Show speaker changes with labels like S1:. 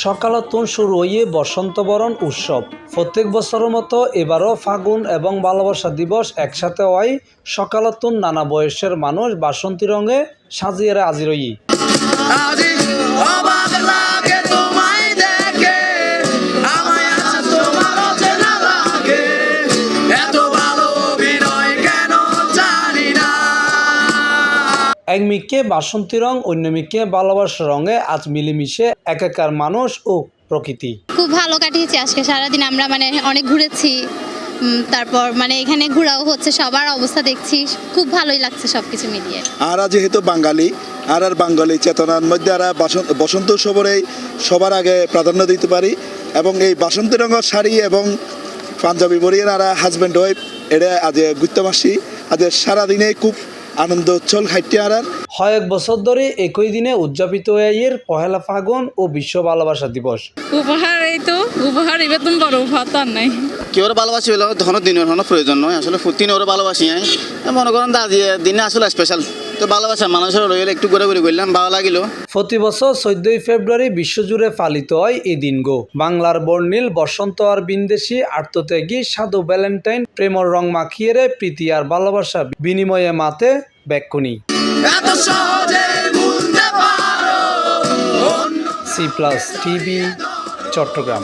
S1: সকালতন শুরু হয়ে বসন্তবরণ উৎসব। প্রত্যেক বছরের মতো এবারও ফাগুন এবং ভালোবাসা দিবস একসাথে হয়। সকালতন নানা বয়সের মানুষ বাসন্তী রঙে সাজিয়ে হাজির হই। এক মিকে বাসন্তী রং, অন্য মিকে ভালোবাসার রঙে আজ মিলেমিশে একাকার মানুষ ও প্রকৃতি।
S2: খুব ভালো কাটিয়েছি আজকে সারাদিন। আমরা অনেক ঘুরেছি, তারপর এখানে ঘোরাও হচ্ছে, সবার অবস্থা দেখছি, খুব ভালোই লাগছে সবকিছু মিলিয়ে।
S3: আর যেহেতু বাঙালি আর বাঙালি চেতনার মধ্যে আর বসন্ত উৎসবের সবার আগে প্রাধান্য দিতে পারি এবং এই বাসন্তী রঙের শাড়ি এবং পাঞ্জাবি পরিয়ে আর হাজব্যান্ড ওয়াইফ এটা আজ ঘুরতে পারছি। আজ সারাদিনে খুব আনন্দ উচ্ছল খাইতে আর
S1: কয়েক বছর ধরে একই দিনে উদযাপিত এর পহেলা ফাগুন ও বিশ্ব ভালোবাসা দিবস।
S4: উপহার এই তো উপহার, এবার তুমি বড় উপহার তো আর নাই।
S5: কেউ ভালোবাসি হলো তখন দিনের কোনো প্রয়োজন নয়, আসলে তিনও ভালোবাসি। মনে করেন আজ দিনে আসলে স্পেশাল তো ভালোবাসা মানুষের রইলে একটু ঘুরে ঘুরে করলাম, ভালো লাগিল।
S1: প্রতি বছর 14 ফেব্রুয়ারি বিশ্বজুড়ে পালিত হয় এই দিন গো। বাংলার বর্ণিল বসন্ত আর বিন্দেশি আত্মত্যাগী সাধু ভ্যালেন্টাইন প্রেমর রং মাখিয়ে রে প্রীতি আর ভালোবাসা বিনিময়ে মাতে ব্যাকুনি। C+ TV Chittagong.